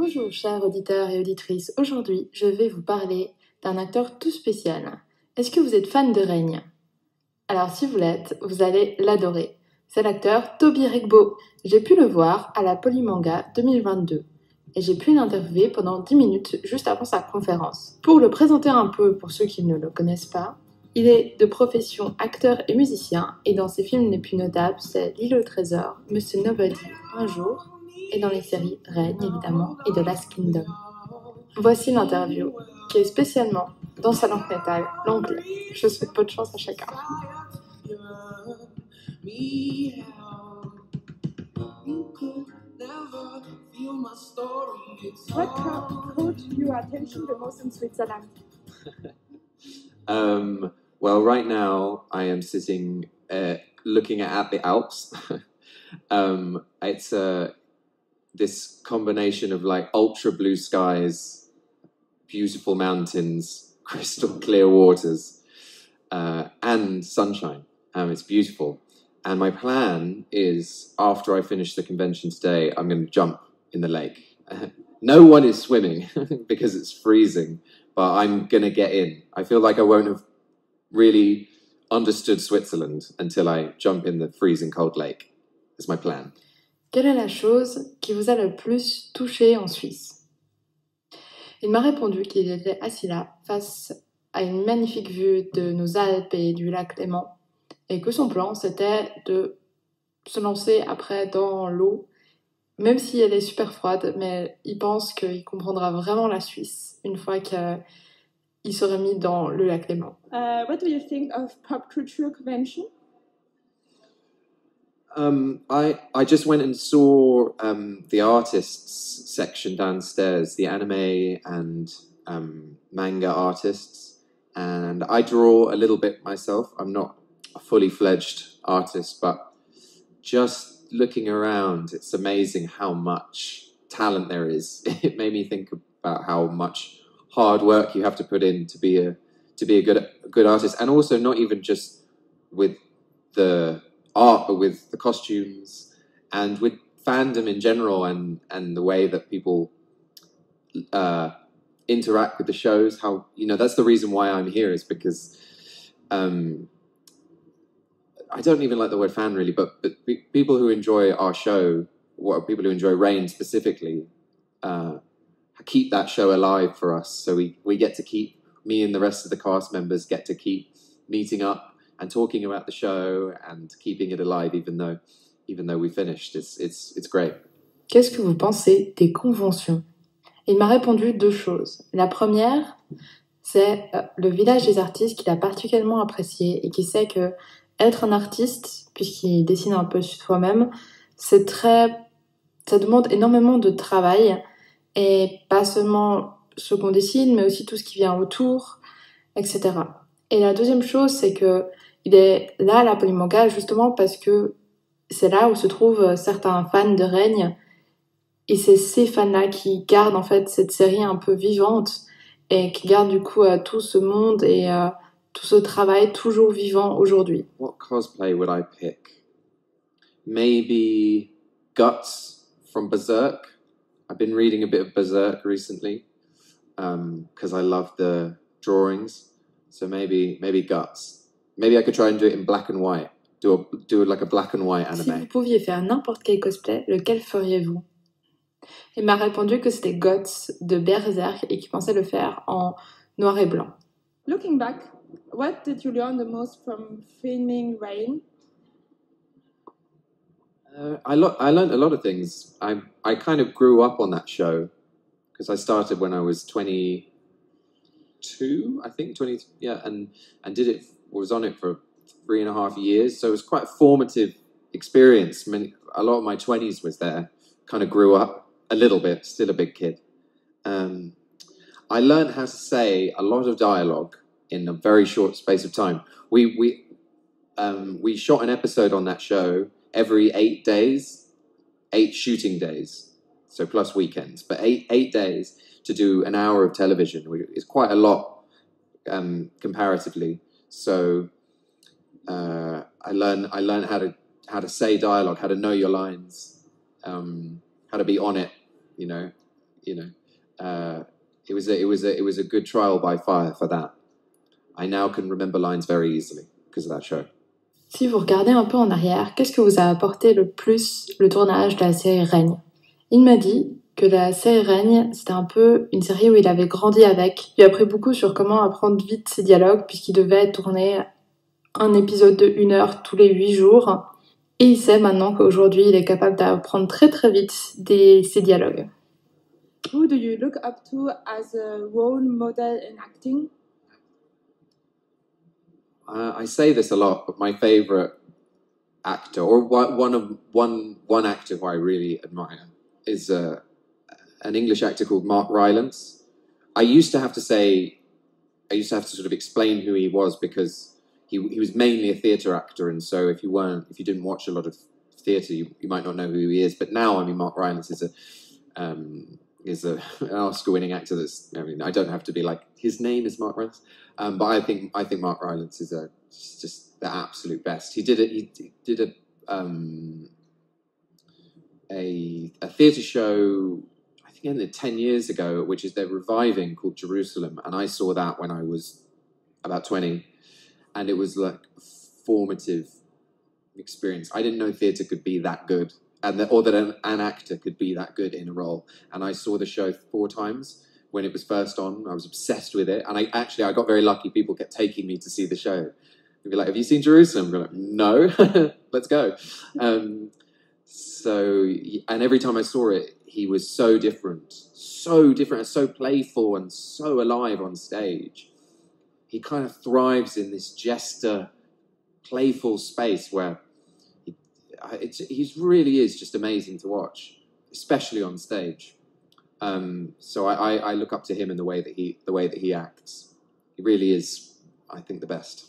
Bonjour chers auditeurs et auditrices, aujourd'hui je vais vous parler d'un acteur tout spécial. Est-ce que vous êtes fan de règne? Alors si vous l'êtes, vous allez l'adorer. C'est l'acteur TOBY REGBO. J'ai pu le voir à la Polymanga 2022 et j'ai pu l'interviewer pendant 10 minutes juste avant sa conférence. Pour le présenter un peu pour ceux qui ne le connaissent pas, il est de profession acteur et musicien et dans ses films les plus notables c'est L'île au trésor, Monsieur Nobody, Un jour et dans les séries Règne évidemment et The Last Kingdom. Voici l'interview qui est spécialement dans sa langue natale, l'anglais. Je souhaite bonne chance à chacun. What caught your attention the most in Switzerland? Well, right now I am sitting looking at the Alps. It's this combination of like ultra blue skies, beautiful mountains, crystal clear waters, and sunshine. It's beautiful. And my plan is, after I finish the convention today, I'm going to jump in the lake. No one is swimming because it's freezing, but I'm going to get in. I feel like I won't have really understood Switzerland until I jump in the freezing cold lake. That's my plan. Quelle est la chose qui vous a le plus touché en Suisse? Il m'a répondu qu'il était assis là, face à une magnifique vue de nos Alpes et du lac Léman, et que son plan, c'était de se lancer après dans l'eau, même si elle est super froide, mais il pense qu'il comprendra vraiment la Suisse une fois qu'il sera mis dans le lac Léman. What do you think of Pop Culture Convention? I just went and saw the artists section downstairs, the anime and manga artists, and I draw a little bit myself. I'm not a fully fledged artist, but just looking around, it's amazing how much talent there is. It made me think about how much hard work you have to put in to be a good artist, and also not even just with the art, but with the costumes and with fandom in general, and the way that people interact with the shows. How, that's the reason why I'm here, is because I don't even like the word fan really, but people who enjoy our show, people who enjoy Rain specifically, keep that show alive for us. So we get to keep, me and the rest of the cast members get to keep meeting up and talking about the show and keeping it alive, even though we finished. It's great. Qu'est-ce que vous pensez des conventions? Il m'a répondu 2 choses. La première, c'est le village des artistes qu'il a particulièrement apprécié et qui sait que être un artiste, puisqu'il dessine un peu soi-même, ça demande énormément de travail, et pas seulement ce qu'on dessine, mais aussi tout ce qui vient autour, etc. Et la deuxième chose, c'est que il est là à la Polymanga justement parce que c'est là où se trouvent certains fans de Règne, et c'est ces fans-là qui gardent en fait cette série un peu vivante et qui gardent du coup tout ce monde et tout ce travail toujours vivant aujourd'hui. What cosplay would I pick? Maybe Guts from Berserk. I've been reading a bit of Berserk recently because I love the drawings. So maybe Guts. Maybe I could try and do it in black and white. Do like a black and white anime. Si vous pouviez faire n'importe quel cosplay, lequel feriez-vous? Il m'a répondu que c'était Guts de Berserk et qu'il pensait le faire en noir et blanc. Looking back, what did you learn the most from filming Rain? I learned a lot of things. I kind of grew up on that show because I started when I was 22, I think, 20, yeah, and was on it for 3.5 years. So it was quite a formative experience. I mean, a lot of my 20s was there. Kind of grew up a little bit, still a big kid. I learned how to say a lot of dialogue in a very short space of time. We shot an episode on that show every 8 days, 8 shooting days, so plus weekends, but 8 days to do an hour of television. It's quite a lot comparatively. So I learned how to say dialogue, how to know your lines, how to be on it, you know, it was a good trial by fire for that. I now can remember lines very easily because of that show. Si vous regardez un peu en arrière, qu'est-ce que vous a apporté le plus le tournage de la série Règne? Il m'a dit que la série Règne, c'était un peu une série où il avait grandi avec. Il a appris beaucoup sur comment apprendre vite ses dialogues puisqu'il devait tourner un épisode de 1 heure tous les 8 jours. Et il sait maintenant qu'aujourd'hui, il est capable d'apprendre très très vite ses dialogues. Who do you look up to as a role model in acting? I say this a lot, but my favorite actor, or one actor who I really admire, is an English actor called Mark Rylance. I used to have to sort of explain who he was because he was mainly a theatre actor, and so if you didn't watch a lot of theatre, you might not know who he is. But now, I mean, Mark Rylance is an Oscar-winning actor. I don't have to be like, his name is Mark Rylance, but I think Mark Rylance is just the absolute best. He did a theatre show, I think ended 10 years ago, which is they're reviving, called Jerusalem, and I saw that when I was about 20, and it was like a formative experience. I didn't know theatre could be that good, or that an actor could be that good in a role. And I saw the show 4 times when it was first on. I was obsessed with it, and I got very lucky. People kept taking me to see the show. They'd be like, "Have you seen Jerusalem?" I'd be like, "No." Let's go. And every time I saw it, he was so different, and so playful and so alive on stage. He kind of thrives in this jester, playful space where he really is just amazing to watch, especially on stage. So I look up to him in the way that he acts. He really is, I think, the best.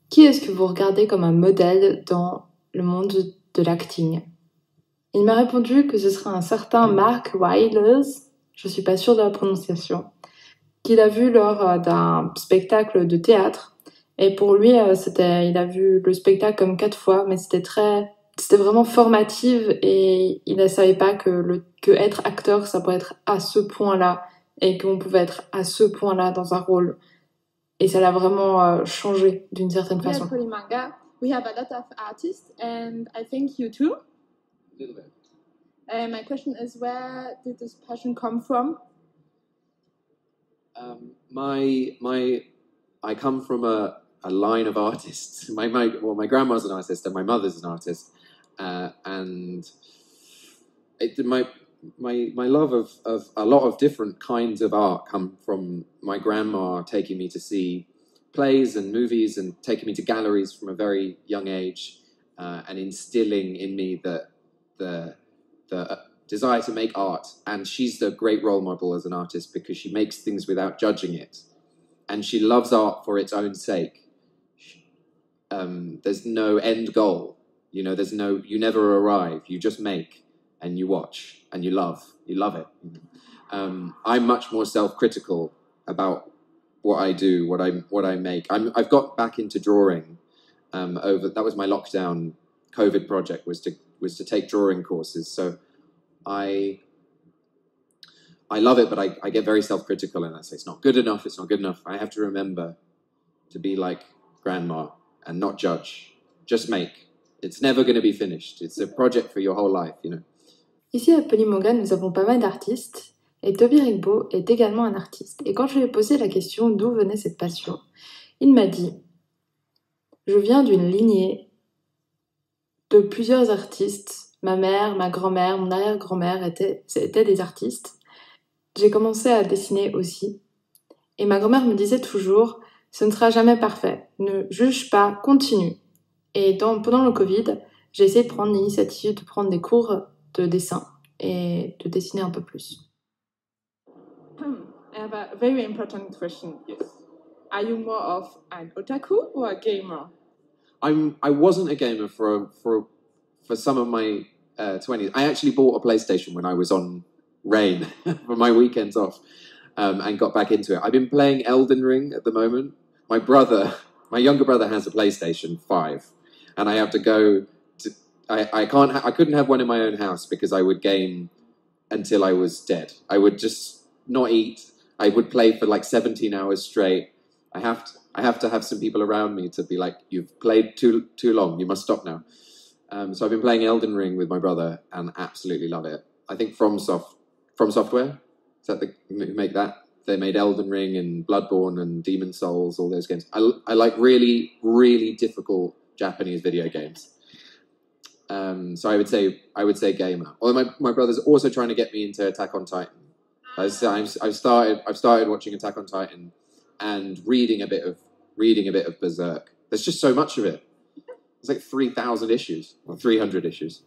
Qui est-ce que vous regardez comme un modèle dans le monde de l'acting? Il m'a répondu que ce serait un certain Mark Rylance, je suis pas sûre de la prononciation, qu'il a vu lors d'un spectacle de théâtre. Et pour lui, il a vu le spectacle comme 4 fois, mais c'était vraiment formatif et il ne savait pas que être acteur, ça pourrait être à ce point-là et qu'on pouvait être à ce point-là dans un rôle. Et ça l'a vraiment changé d'une certaine façon. At Polymanga, we have a lot of artists, and I think you too. A little bit. My question is, where did this passion come from? I come from a line of artists. My grandma's an artist and my mother's an artist, and my love of a lot of different kinds of art come from my grandma taking me to see plays and movies and taking me to galleries from a very young age, and instilling in me the desire to make art. And she's the great role model as an artist because she makes things without judging it, and she loves art for its own sake. There's no end goal, you never arrive. You just make and you watch and you love it. I'm much more self-critical about what I do, what I make. I've got back into drawing. That was my lockdown COVID project, was to take drawing courses. So I love it, but I get very self-critical, and I say it's not good enough. I have to remember to be like grandma and not judge. Just make. It's never going to be finished. It's a project for your whole life, Ici à Polymanga, nous avons pas mal d'artistes, et Toby Regbo est également un artiste. Et quand je lui ai posé la question d'où venait cette passion, il m'a dit « Je viens d'une lignée de plusieurs artistes. Ma mère, ma grand-mère, mon arrière-grand-mère étaient des artistes. J'ai commencé à dessiner aussi. Et ma grand-mère me disait toujours « Ce ne sera jamais parfait. Ne juge pas, continue. » Et pendant le Covid, j'ai essayé de prendre l'initiative de prendre des cours de dessin et de dessiner un peu plus. I have a very important question. Yes. Are you more of an otaku or a gamer? I wasn't a gamer for some of my 20s. I actually bought a PlayStation when I was on Rain for my weekends off, and got back into it. I've been playing Elden Ring at the moment. My younger brother has a PlayStation 5, and I have to go to. I couldn't have one in my own house because I would game until I was dead. I would just not eat. I would play for like 17 hours straight. I have to have some people around me to be like, you've played too long. You must stop now. So I've been playing Elden Ring with my brother and absolutely love it. I think From Software, is that who make that? They made Elden Ring and Bloodborne and Demon Souls, all those games. I like really, really difficult Japanese video games. So I would say gamer. Although my brother's also trying to get me into Attack on Titan. I've started watching Attack on Titan and reading a bit of Berserk. There's just so much of it. It's like 3,000 issues or 300 issues.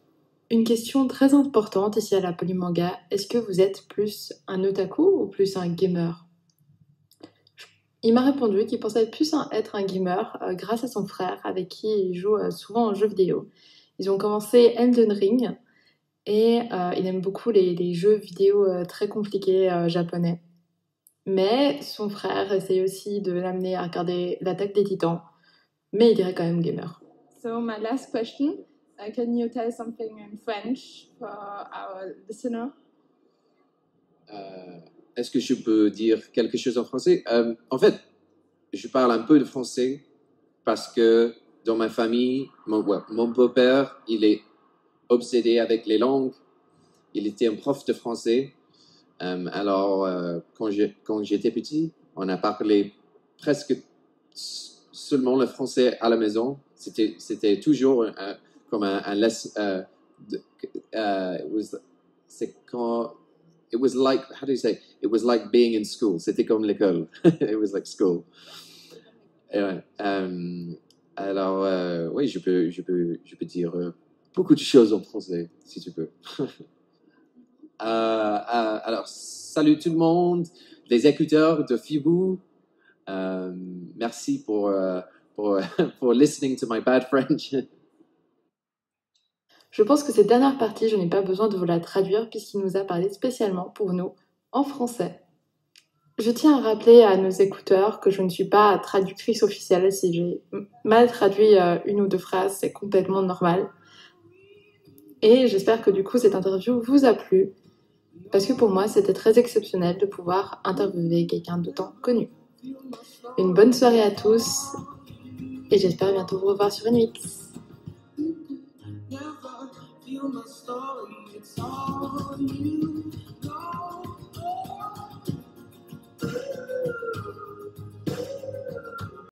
Une question très importante ici à la Polymanga, est-ce que vous êtes plus un otaku ou plus un gamer? Il m'a répondu qu'il pensait plus être un gamer grâce à son frère avec qui il joue souvent aux jeux vidéo. Ils ont commencé Elden Ring et il aime beaucoup les jeux vidéo très compliqués japonais. Mais son frère essaye aussi de l'amener à regarder l'Attaque des Titans, mais il dirait quand même gamer. So my last question, can you tell something in French for our listener? Est-ce que je peux dire quelque chose en français? En fait, je parle un peu de français parce que dans ma famille, mon beau-père, il est obsédé avec les langues. Il était un prof de français. Alors, quand j'étais petit, on a parlé presque seulement le français à la maison. C'était toujours comme un lesson. It was like, how do you say? It was like being in school. C'était comme l'école. It was like school. Alors, oui, je peux dire beaucoup de choses en français, si tu peux. Alors, salut tout le monde, les écouteurs de Fibu. Merci pour listening to my bad French. Je pense que cette dernière partie, je n'ai pas besoin de vous la traduire puisqu'il nous a parlé spécialement pour nous en français. Je tiens à rappeler à nos écouteurs que je ne suis pas traductrice officielle. Si j'ai mal traduit une ou deux phrases, c'est complètement normal. Et j'espère que du coup cette interview vous a plu parce que pour moi c'était très exceptionnel de pouvoir interviewer quelqu'un d'autant connu. Une bonne soirée à tous et j'espère bientôt vous revoir sur Unimix. Feel my story, it's all you know.